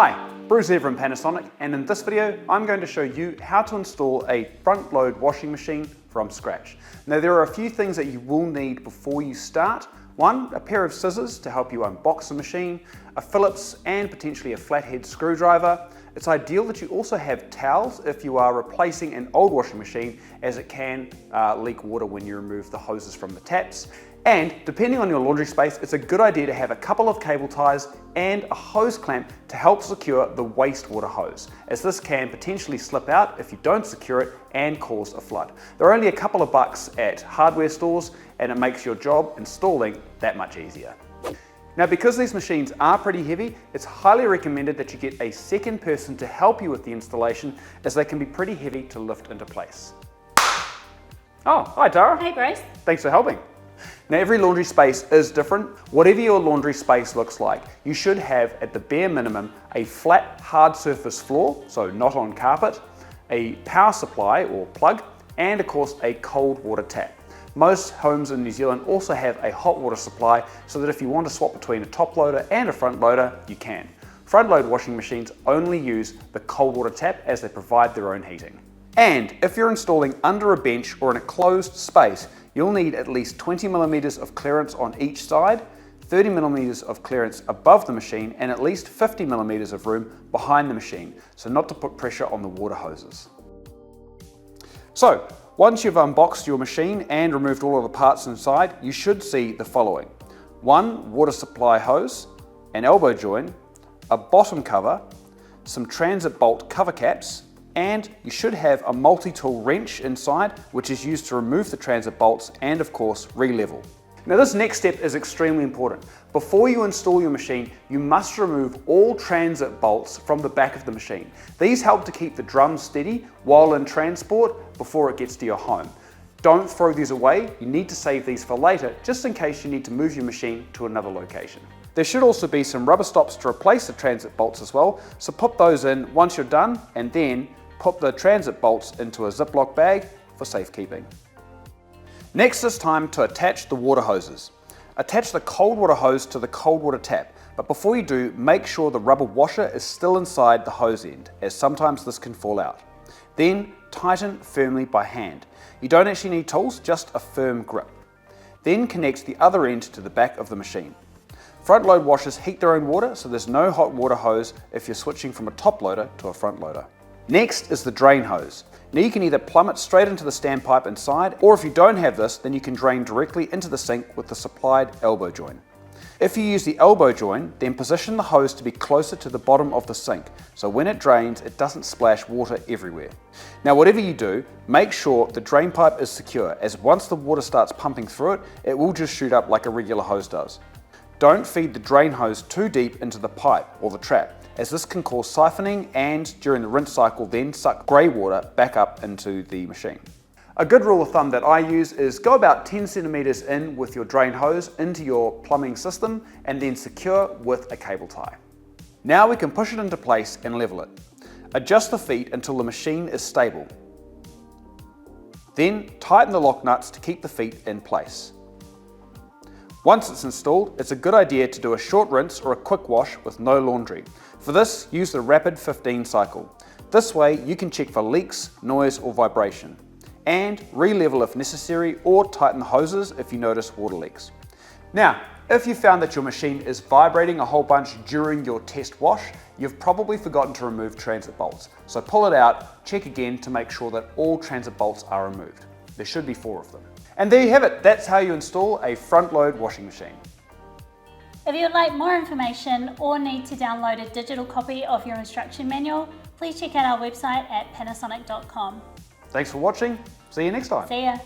Hi, Bruce here from Panasonic, and in this video I'm going to show you how to install a front load washing machine from scratch. Now there are a few things that you will need before you start. One, a pair of scissors to help you unbox the machine, a Phillips and potentially a flathead screwdriver. It's ideal that you also have towels if you are replacing an old washing machine, as it can leak water when you remove the hoses from the taps. And depending on your laundry space, it's a good idea to have a couple of cable ties and a hose clamp to help secure the wastewater hose, as this can potentially slip out if you don't secure it and cause a flood. They're only a couple of bucks at hardware stores, and it makes your job installing that much easier. Now, because these machines are pretty heavy, it's highly recommended that you get a second person to help you with the installation, as they can be pretty heavy to lift into place. Oh, hi Tara. Hey Bruce. Thanks for helping. Now, every laundry space is different. Whatever your laundry space looks like, you should have at the bare minimum a flat, hard surface floor, so not on carpet, a power supply or plug, and of course a cold water tap. Most homes in New Zealand also have a hot water supply, so that if you want to swap between a top loader and a front loader, you can. Front load washing machines only use the cold water tap, as they provide their own heating. And if you're installing under a bench or in a closed space, you'll need at least 20 millimeters of clearance on each side, 30 millimeters of clearance above the machine, and at least 50 millimeters of room behind the machine, so not to put pressure on the water hoses. So, once you've unboxed your machine and removed all of the parts inside, you should see the following: one water supply hose, an elbow joint, a bottom cover, some transit bolt cover caps, and you should have a multi-tool wrench inside, which is used to remove the transit bolts and of course re-level. Now this next step is extremely important. Before you install your machine, you must remove all transit bolts from the back of the machine. These help to keep the drum steady while in transport before it gets to your home. Don't throw these away, you need to save these for later, just in case you need to move your machine to another location. There should also be some rubber stops to replace the transit bolts as well, so put those in once you're done, and then put the transit bolts into a Ziploc bag for safekeeping. Next, it's time to attach the water hoses. Attach the cold water hose to the cold water tap, but before you do, make sure the rubber washer is still inside the hose end, as sometimes this can fall out. Then tighten firmly by hand. You don't actually need tools, just a firm grip. Then connect the other end to the back of the machine. Front load washers heat their own water, so there's no hot water hose if you're switching from a top loader to a front loader. Next is the drain hose. Now you can either plumb it straight into the standpipe inside, or if you don't have this, then you can drain directly into the sink with the supplied elbow joint. If you use the elbow joint, then position the hose to be closer to the bottom of the sink, so when it drains, it doesn't splash water everywhere. Now whatever you do, make sure the drain pipe is secure, as once the water starts pumping through it, it will just shoot up like a regular hose does. Don't feed the drain hose too deep into the pipe or the trap, as this can cause siphoning and during the rinse cycle then suck grey water back up into the machine. A good rule of thumb that I use is go about 10 centimeters in with your drain hose into your plumbing system, and then secure with a cable tie. Now we can push it into place and level it. Adjust the feet until the machine is stable. Then tighten the lock nuts to keep the feet in place. Once it's installed, it's a good idea to do a short rinse or a quick wash with no laundry. For this, use the Rapid 15 cycle. This way you can check for leaks, noise or vibration, and re-level if necessary, or tighten the hoses if you notice water leaks. Now, if you found that your machine is vibrating a whole bunch during your test wash, you've probably forgotten to remove transit bolts. So pull it out, check again to make sure that all transit bolts are removed. There should be 4 of them. And there you have it, that's how you install a front load washing machine. If you would like more information or need to download a digital copy of your instruction manual, please check out our website at panasonic.com. Thanks for watching, see you next time. See ya.